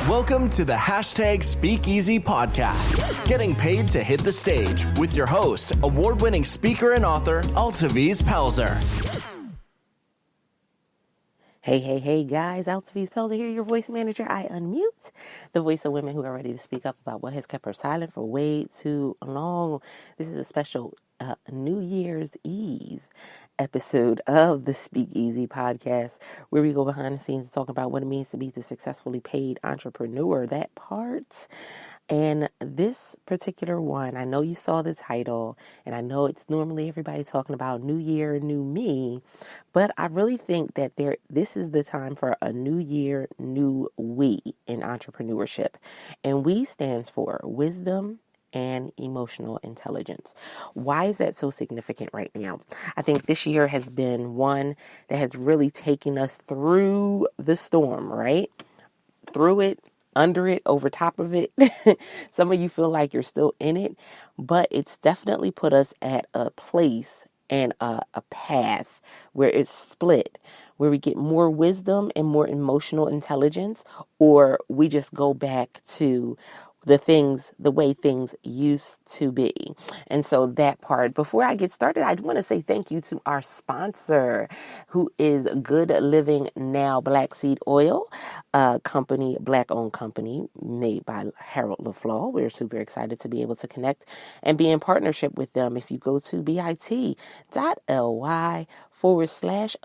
Welcome to the #Speakeasy podcast, getting paid to hit the stage with your host, award-winning speaker and author, Altaviz Pelzer. Hey, guys, Altaviz Pelzer here, your voice manager. I unmute the voice of women who are ready to speak up about what has kept her silent for way too long. This is a special New Year's Eve episode of the Speakeasy podcast, where we go behind the scenes and talk about what it means to be the successfully paid entrepreneur, that part. And this particular one, I know you saw the title, and I know it's normally everybody talking about New Year, New Me, but I really think that this is the time for a new year, new we in entrepreneurship. And we stands for wisdom and emotional intelligence. Why is that so significant right now? I think this year has been one that has really taken us through the storm, right? Through it, under it, over top of it. Some of you feel like you're still in it, but it's definitely put us at a place and a path where it's split, where we get more wisdom and more emotional intelligence, or we just go back to the way things used to be. And so that part, before I get started, I want to say thank you to our sponsor, who is Good Living Now Black Seed Oil, a company, black-owned company made by Harold LaFlaw. We're super excited to be able to connect and be in partnership with them. If you go to bit.ly/a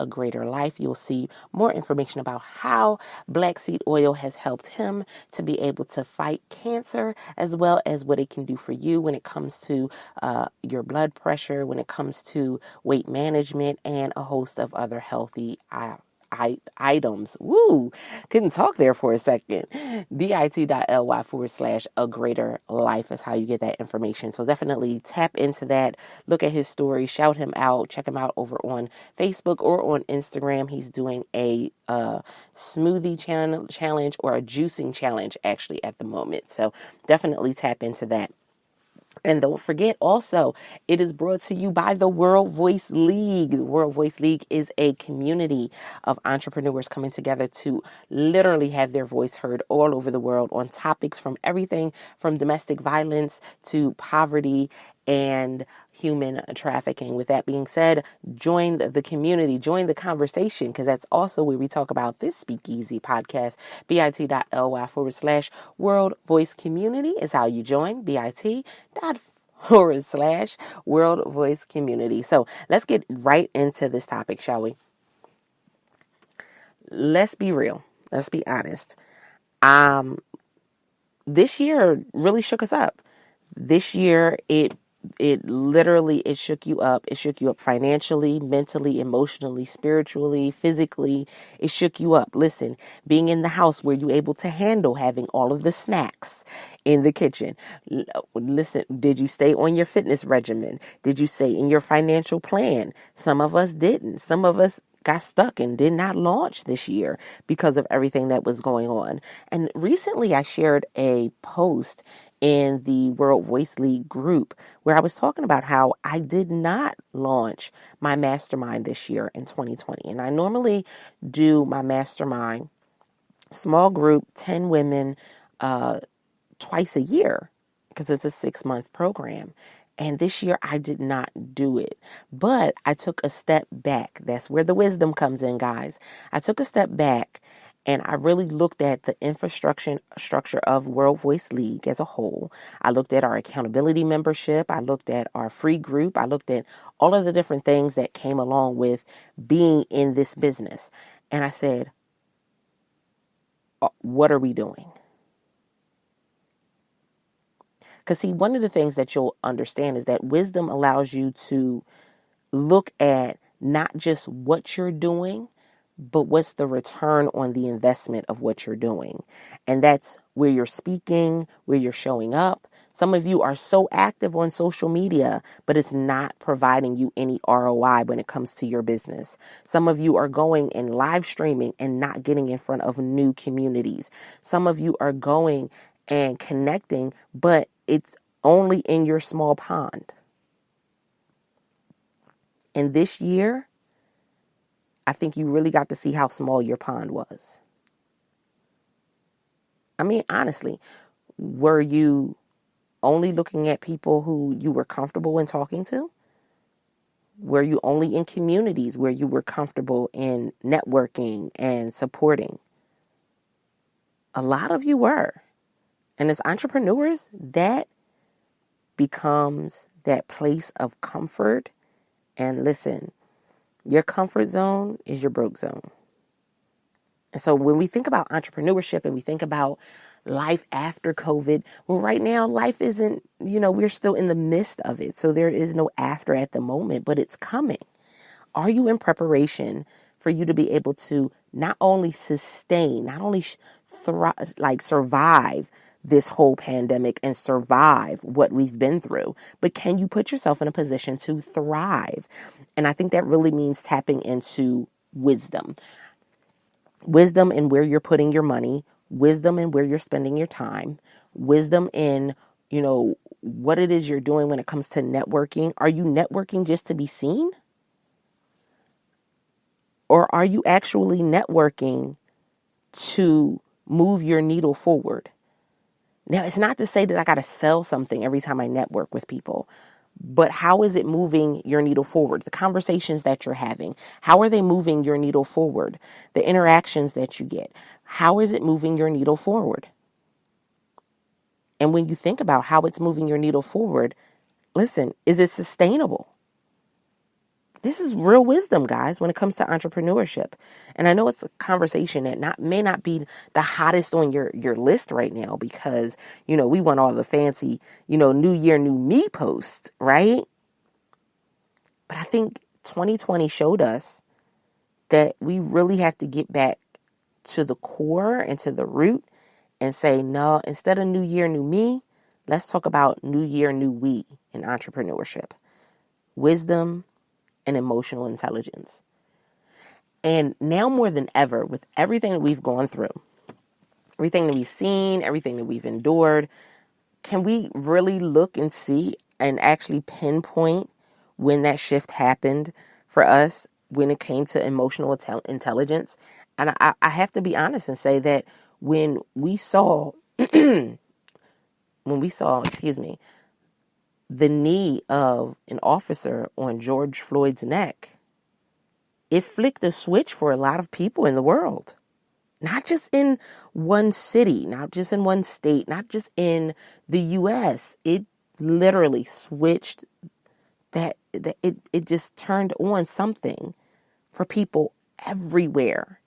greater life, you'll see more information about how black seed oil has helped him to be able to fight cancer, as well as what it can do for you when it comes to your blood pressure, when it comes to weight management, and a host of other healthy items. Woo! Couldn't talk there for a second. bit.ly/a greater life is how you get that information. So definitely tap into that. Look at his story. Shout him out. Check him out over on Facebook or on Instagram. He's doing a smoothie challenge or a juicing challenge actually at the moment. So definitely tap into that. And don't forget also, it is brought to you by the World Voice League. The World Voice League is a community of entrepreneurs coming together to literally have their voice heard all over the world on topics from everything from domestic violence to poverty and human trafficking. With that being said, join the community, join the conversation, because that's also where we talk about this Speakeasy podcast. bit.ly/World Voice Community is how you join. bit.ly/World Voice Community. So let's get right into this topic, shall we? Let's be real. Let's be honest. This year really shook us up. This year, it shook you up. It shook you up financially, mentally, emotionally, spiritually, physically. It shook you up. Listen, being in the house, were you able to handle having all of the snacks in the kitchen? Listen, did you stay on your fitness regimen? Did you stay in your financial plan? Some of us didn't. Some of us got stuck and did not launch this year because of everything that was going on. And recently I shared a post in the World Voice League group where I was talking about how I did not launch my mastermind this year in 2020. And I normally do my mastermind, small group, 10 women, twice a year, because it's a 6-month program. And this year I did not do it, but I took a step back. That's where the wisdom comes in, guys. I took a step back and I really looked at the structure of World Voice League as a whole. I looked at our accountability membership. I looked at our free group. I looked at all of the different things that came along with being in this business. And I said, what are we doing? Because see, one of the things that you'll understand is that wisdom allows you to look at not just what you're doing, but what's the return on the investment of what you're doing. And that's where you're speaking, where you're showing up. Some of you are so active on social media, but it's not providing you any ROI when it comes to your business. Some of you are going and live streaming and not getting in front of new communities. Some of you are going and connecting, but it's only in your small pond. And this year, I think you really got to see how small your pond was. I mean, honestly, were you only looking at people who you were comfortable in talking to? Were you only in communities where you were comfortable in networking and supporting? A lot of you were. And as entrepreneurs, that becomes that place of comfort. And listen, your comfort zone is your broke zone. And so when we think about entrepreneurship and we think about life after COVID, well, right now, life isn't, we're still in the midst of it. So there is no after at the moment, but it's coming. Are you in preparation for you to be able to not only sustain, not only survive this whole pandemic and survive what we've been through, but can you put yourself in a position to thrive? And I think that really means tapping into wisdom. Wisdom in where you're putting your money, wisdom in where you're spending your time, wisdom in, what it is you're doing when it comes to networking. Are you networking just to be seen? Or are you actually networking to move your needle forward? Now, it's not to say that I got to sell something every time I network with people, but how is it moving your needle forward? The conversations that you're having, how are they moving your needle forward? The interactions that you get, how is it moving your needle forward? And when you think about how it's moving your needle forward, listen, is it sustainable? This is real wisdom, guys, when it comes to entrepreneurship. And I know it's a conversation that may not be the hottest on your list right now because, we want all the fancy, new year, new me posts, right? But I think 2020 showed us that we really have to get back to the core and to the root and say, no, instead of new year, new me, let's talk about new year, new we in entrepreneurship. Wisdom and emotional intelligence. And now more than ever, with everything that we've gone through, everything that we've seen, everything that we've endured, can we really look and see and actually pinpoint when that shift happened for us when it came to emotional intelligence? And I have to be honest and say that when we saw, the knee of an officer on George Floyd's neck, it flicked a switch for a lot of people in the world. Not just in one city, not just in one state, not just in the U.S. It literally switched it just turned on something for people everywhere.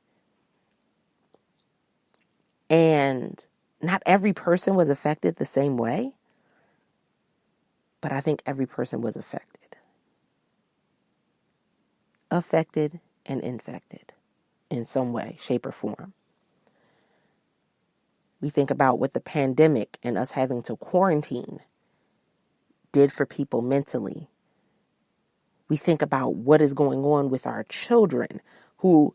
And not every person was affected the same way, but I think every person was affected. Affected and infected in some way, shape, or form. We think about what the pandemic and us having to quarantine did for people mentally. We think about what is going on with our children who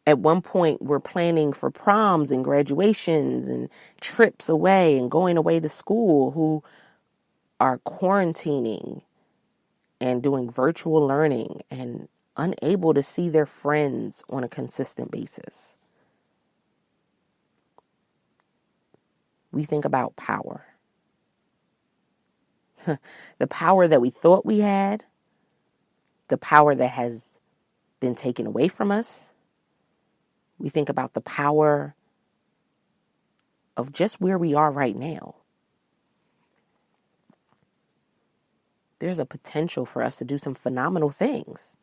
at one point were planning for proms and graduations and trips away and going away to school, who are quarantining and doing virtual learning and unable to see their friends on a consistent basis. We think about power. The power that we thought we had, the power that has been taken away from us. We think about the power of just where we are right now. There's a potential for us to do some phenomenal things.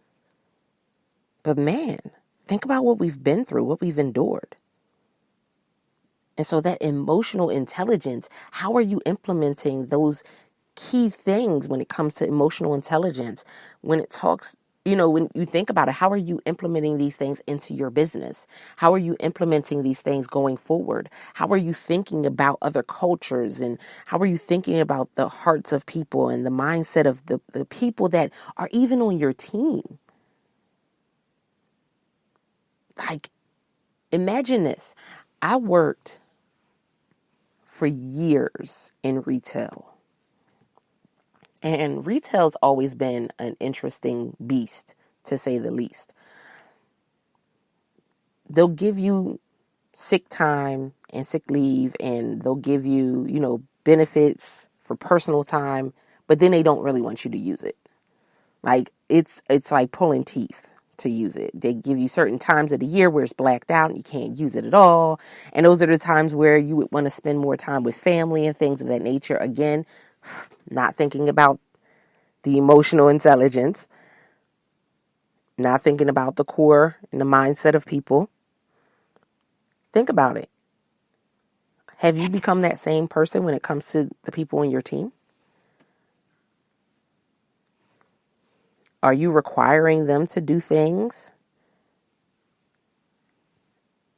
But man, think about what we've been through, what we've endured. And so that emotional intelligence, how are you implementing those key things when it comes to emotional intelligence? When it talks, when you think about it, how are you implementing these things into your business? How are you implementing these things going forward? How are you thinking about other cultures? And how are you thinking about the hearts of people and the mindset of the people that are even on your team? Like, imagine this. I worked for years in retail. And retail's always been an interesting beast, to say the least. They'll give you sick time and sick leave, and they'll give you, benefits for personal time, but then they don't really want you to use it. Like it's like pulling teeth to use it. They give you certain times of the year where it's blacked out and you can't use it at all. And those are the times where you would want to spend more time with family and things of that nature. Again, not thinking about the emotional intelligence, not thinking about the core and the mindset of people. Think about it. Have you become that same person when it comes to the people on your team? Are you requiring them to do things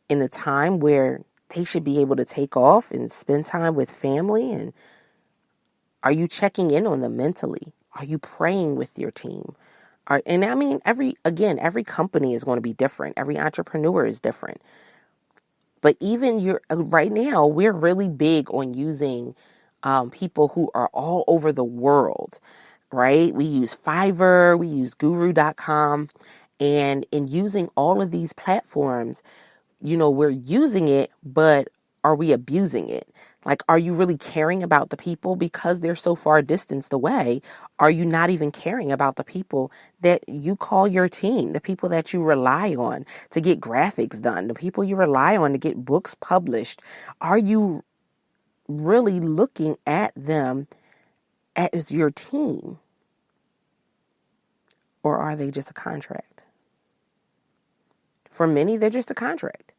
in a time where they should be able to take off and spend time with family? And are you checking in on them mentally? Are you praying with your team? And I mean, every company is going to be different. Every entrepreneur is different. But even right now, we're really big on using people who are all over the world, right? We use Fiverr, we use guru.com. And in using all of these platforms, we're using it, but are we abusing it? Like, are you really caring about the people because they're so far distanced away? Are you not even caring about the people that you call your team, the people that you rely on to get graphics done, the people you rely on to get books published? Are you really looking at them as your team? Or are they just a contract? For many, they're just a contract.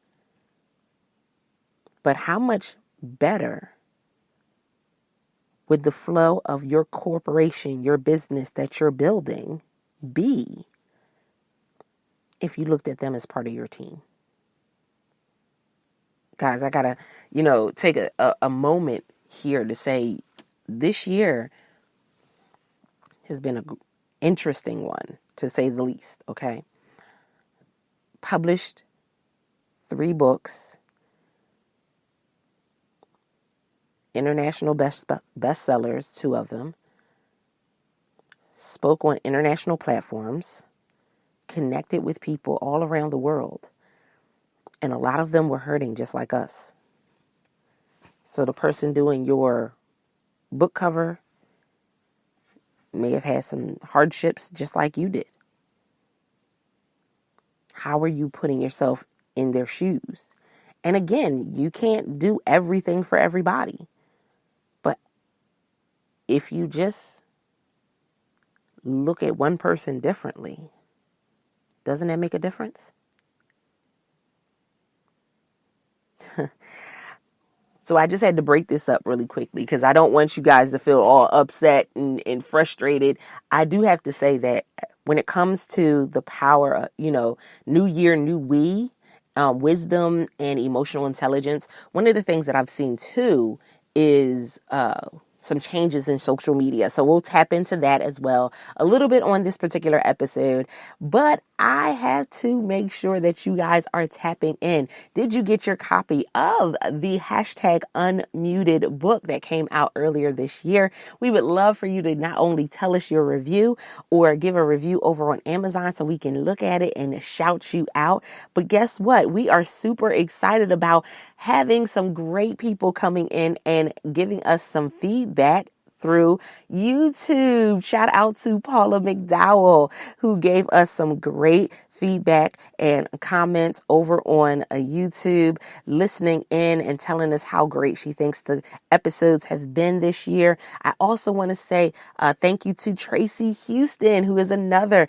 But how much better would the flow of your corporation, your business that you're building be if you looked at them as part of your team? Guys, I gotta, take a moment here to say this year has been an interesting one, to say the least, okay? Published 3 books, international bestsellers, 2 of them, spoke on international platforms, connected with people all around the world. And a lot of them were hurting just like us. So the person doing your book cover may have had some hardships just like you did. How are you putting yourself in their shoes? And again, you can't do everything for everybody. But if you just look at one person differently, doesn't that make a difference? So I just had to break this up really quickly because I don't want you guys to feel all upset and frustrated. I do have to say that when it comes to the power of, new year, new we, wisdom and emotional intelligence, one of the things that I've seen too is some changes in social media. So we'll tap into that as well a little bit on this particular episode. But I have to make sure that you guys are tapping in. Did you get your copy of the #unmuted book that came out earlier this year? We would love for you to not only tell us your review or give a review over on Amazon so we can look at it and shout you out. But guess what? We are super excited about having some great people coming in and giving us some feedback through YouTube. Shout out to Paula McDowell, who gave us some great feedback and comments over on YouTube, listening in and telling us how great she thinks the episodes have been this year. I also want to say thank you to Tracy Houston, who is another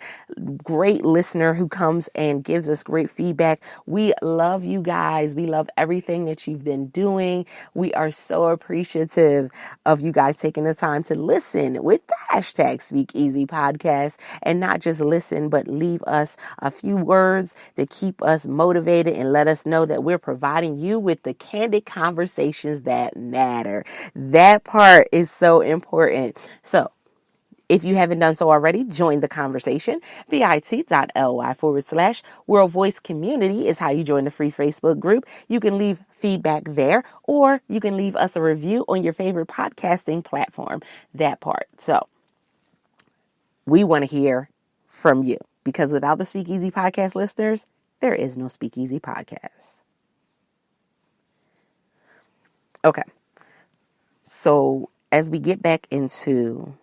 great listener who comes and gives us great feedback. We love you guys. We love everything that you've been doing. We are so appreciative of you guys taking the time to listen with the #SpeakEasy podcast, and not just listen, but leave us a few words to keep us motivated and let us know that we're providing you with the candid conversations that matter. That part is so important. So if you haven't done so already, join the conversation. bit.ly/World Voice Community is how you join the free Facebook group. You can leave feedback there, or you can leave us a review on your favorite podcasting platform. That part. So we want to hear from you, because without the Speakeasy Podcast listeners, there is no Speakeasy Podcast. Okay. So as we get back into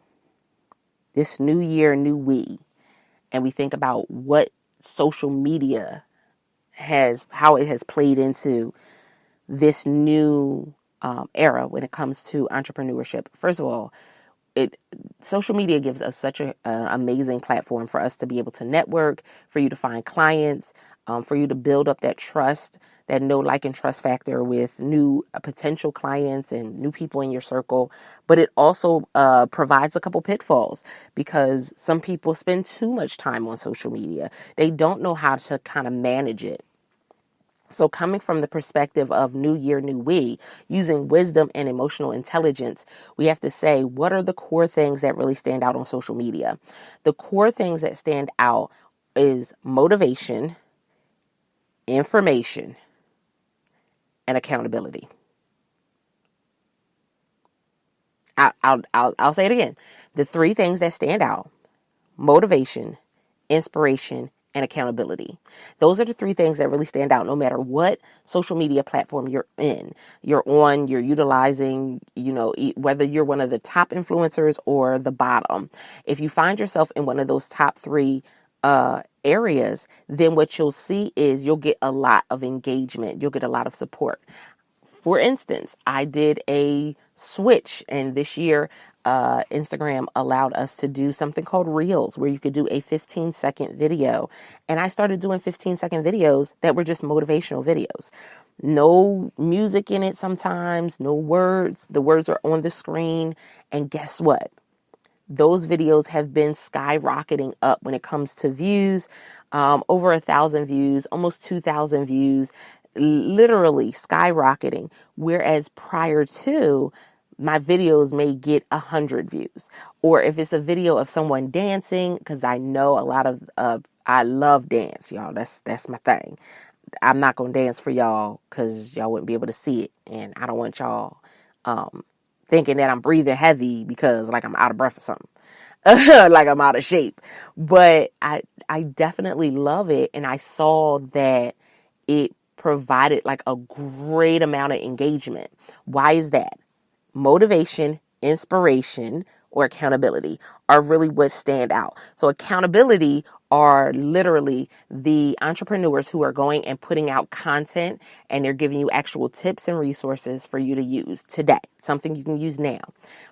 this new year, new we, and we think about what social media how it has played into this new era when it comes to entrepreneurship. First of all, it social media gives us such an amazing platform for us to be able to network, for you to find clients, for you to build up that trust, that know, like, and trust factor with new potential clients and new people in your circle. But it also provides a couple pitfalls because some people spend too much time on social media. They don't know how to kind of manage it. So coming from the perspective of new year, new we, using wisdom and emotional intelligence, we have to say, what are the core things that really stand out on social media? The core things that stand out is motivation, information, and accountability. I'll say it again. The three things that stand out: motivation, inspiration, and accountability. Those are the three things that really stand out no matter what social media platform you're in. You're on, you're utilizing, whether you're one of the top influencers or the bottom. If you find yourself in one of those top three areas, then what you'll see is you'll get a lot of engagement. You'll get a lot of support. For instance, I did a switch, and this year, Instagram allowed us to do something called Reels, where you could do a 15-second video. And I started doing 15-second videos that were just motivational videos. No music in it sometimes, no words. The words are on the screen. And guess what? Those videos have been skyrocketing up when it comes to views, over 1,000 views, almost 2,000 views, literally skyrocketing. Whereas prior to, my videos may get 100 views. Or if it's a video of someone dancing, because I know a lot of, I love dance, y'all. That's my thing. I'm not going to dance for y'all because y'all wouldn't be able to see it. And I don't want y'all thinking that I'm breathing heavy because like I'm out of breath or something. Like I'm out of shape. But I definitely love it. And I saw that it provided like a great amount of engagement. Why is that? Motivation, inspiration, or accountability are really what stand out. So accountability are literally the entrepreneurs who are going and putting out content, and they're giving you actual tips and resources for you to use today, something you can use now.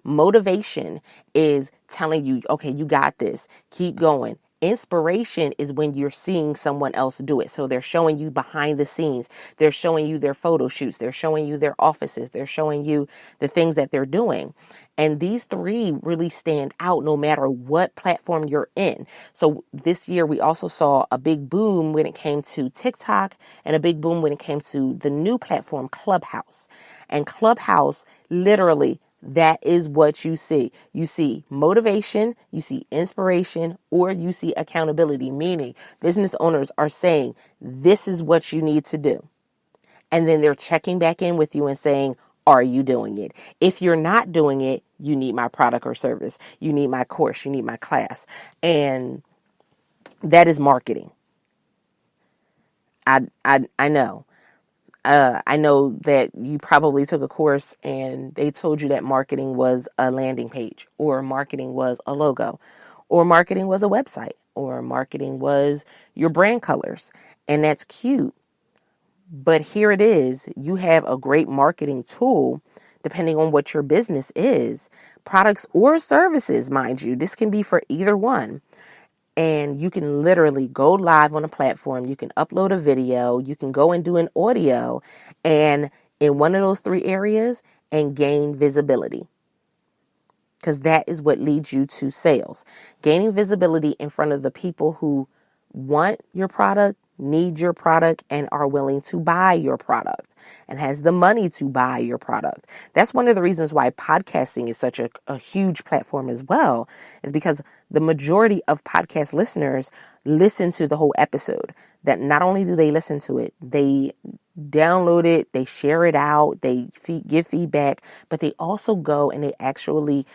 Motivation is telling you, okay, you got this, keep going. Inspiration is when you're seeing someone else do it. So they're showing you behind the scenes. They're showing you their photo shoots. They're showing you their offices. They're showing you the things that they're doing. And these three really stand out no matter what platform you're in. So this year we also saw a big boom when it came to TikTok and a big boom when it came to the new platform Clubhouse. And Clubhouse, literally, that is what you see. You see motivation, you see inspiration, or you see accountability, meaning business owners are saying, this is what you need to do. And then they're checking back in with you and saying, are you doing it? If you're not doing it, you need my product or service. You need my course. You need my class. And that is marketing. I know. I know that you probably took a course and they told you that marketing was a landing page, or marketing was a logo, or marketing was a website, or marketing was your brand colors. And that's cute. But here it is. You have a great marketing tool, depending on what your business is, products or services, mind you. This can be for either one. And you can literally go live on a platform. You can upload a video. You can go and do an audio, and in one of those three areas, and gain visibility. Because that is what leads you to sales. Gaining visibility in front of the people who want your product, need your product, and are willing to buy your product and has the money to buy your product. That's one of the reasons why podcasting is such a huge platform as well, is because the majority of podcast listeners listen to the whole episode. That not only do they listen to it, they download it, they share it out, they give feedback, but they also go and they actually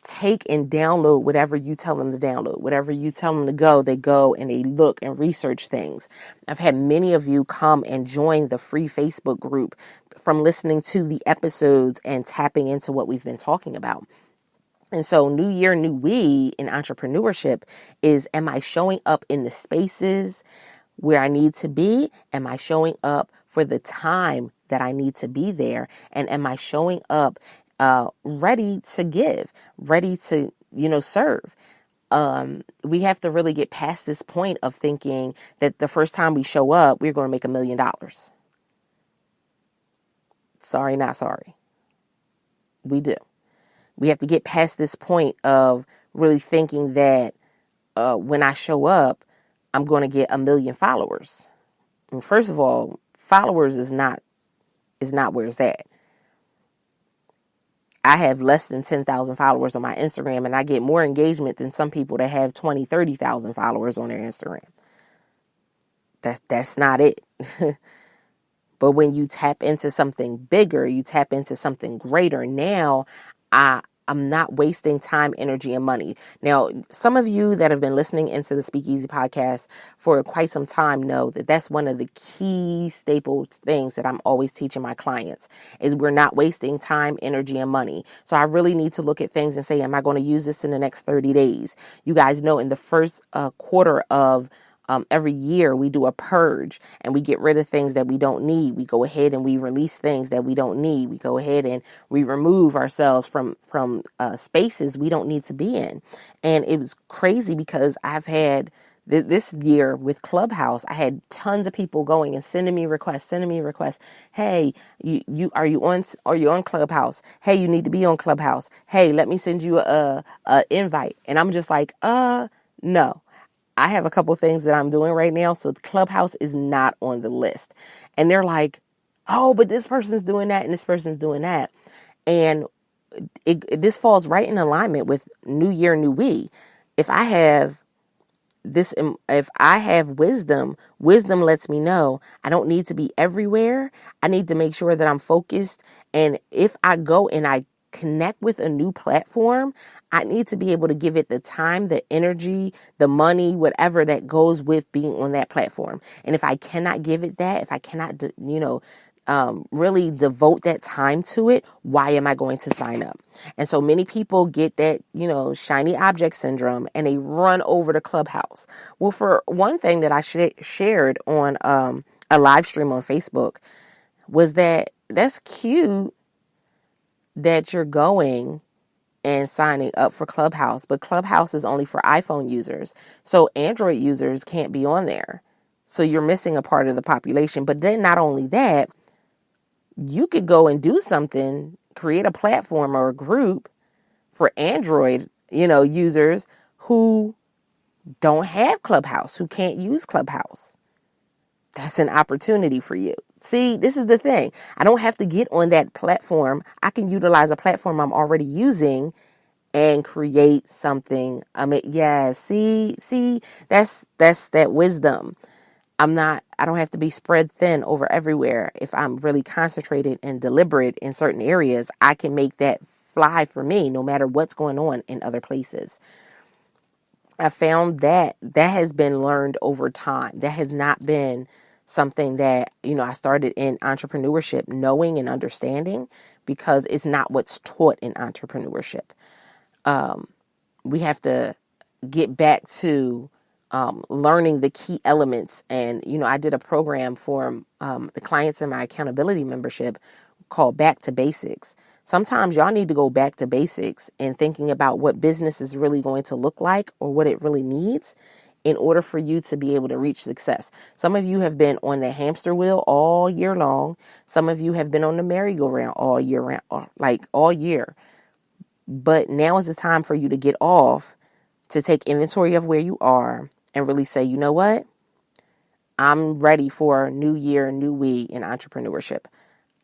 take and download whatever you tell them to download. Whatever you tell them to go, they go and they look and research things. I've had many of you come and join the free Facebook group from listening to the episodes and tapping into what we've been talking about. And so new year, new we in entrepreneurship is, am I showing up in the spaces where I need to be? Am I showing up for the time that I need to be there? And am I showing up ready to give, ready to, serve? We have to really get past this point of thinking that the first time we show up, we're going to make $1 million. Sorry, not sorry. We do. We have to get past this point of really thinking that when I show up, I'm going to get 1 million followers. And first of all, followers is not where it's at. I have less than 10,000 followers on my Instagram, and I get more engagement than some people that have 20, 30,000 followers on their Instagram. That's not it. But when you tap into something bigger, you tap into something greater. Now, I'm not wasting time, energy, and money. Now, some of you that have been listening into the Speakeasy podcast for quite some time know that that's one of the key staple things that I'm always teaching my clients is we're not wasting time, energy, and money. So I really need to look at things and say, am I going to use this in the next 30 days? You guys know in the first quarter of every year we do a purge and we get rid of things that we don't need. We go ahead and we release things that we don't need. We go ahead and we remove ourselves from spaces we don't need to be in. And it was crazy because I've had this year with Clubhouse, I had tons of people going and sending me requests. Hey, you are you on Clubhouse? Hey, you need to be on Clubhouse. Hey, let me send you a invite. And I'm just like, no. I have a couple things that I'm doing right now, so the Clubhouse is not on the list. And they're like, oh, but this person's doing that and this person's doing that. And this falls right in alignment with New Year, New We. If I have wisdom lets me know I don't need to be everywhere. I need to make sure that I'm focused. And if I go and I connect with a new platform, I need to be able to give it the time, the energy, the money, whatever that goes with being on that platform. And if I cannot give it that, if I cannot, really devote that time to it, why am I going to sign up? And so many people get that, shiny object syndrome and they run over to Clubhouse. Well, for one thing that I shared on a live stream on Facebook was that's cute that you're going and signing up for Clubhouse, but Clubhouse is only for iPhone users. So Android users can't be on there. So you're missing a part of the population. But then not only that, you could go and do something, create a platform or a group for Android, users who don't have Clubhouse, who can't use Clubhouse. That's an opportunity for you. See, this is the thing. I don't have to get on that platform. I can utilize a platform I'm already using and create something. See, that's that wisdom. I don't have to be spread thin over everywhere. If I'm really concentrated and deliberate in certain areas, I can make that fly for me no matter what's going on in other places. I found that has been learned over time. That has not been something that, I started in entrepreneurship knowing and understanding, because it's not what's taught in entrepreneurship. We have to get back to learning the key elements. And, I did a program for the clients in my accountability membership called Back to Basics. Sometimes y'all need to go back to basics and thinking about what business is really going to look like or what it really needs in order for you to be able to reach success. Some of you have been on the hamster wheel all year long. Some of you have been on the merry-go-round all year, all year. But now is the time for you to get off, to take inventory of where you are and really say, you know what? I'm ready for a new year, new we in entrepreneurship.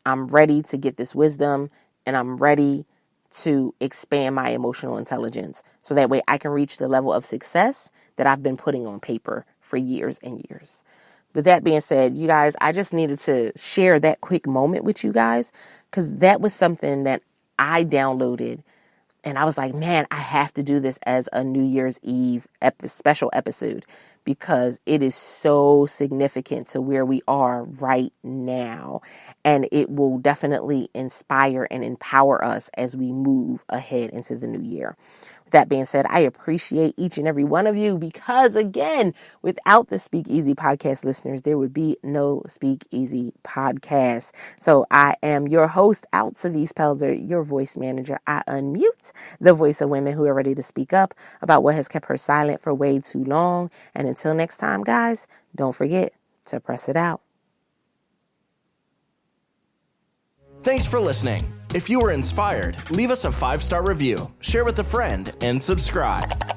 I'm ready to get this wisdom and I'm ready to expand my emotional intelligence so that way I can reach the level of success that I've been putting on paper for years and years. With that being said, you guys, I just needed to share that quick moment with you guys because that was something that I downloaded And I was like, man, I have to do this as a New Year's Eve special episode because it is so significant to where we are right now. And it will definitely inspire and empower us as we move ahead into the new year. That being said, I appreciate each and every one of you because, again, without the Speak Easy podcast listeners, there would be no Speak Easy podcast. So I am your host, Altavice Pelzer, your voice manager. I unmute the voice of women who are ready to speak up about what has kept her silent for way too long. And until next time, guys, don't forget to press it out. Thanks for listening. If you were inspired, leave us a 5-star review, share with a friend, and subscribe.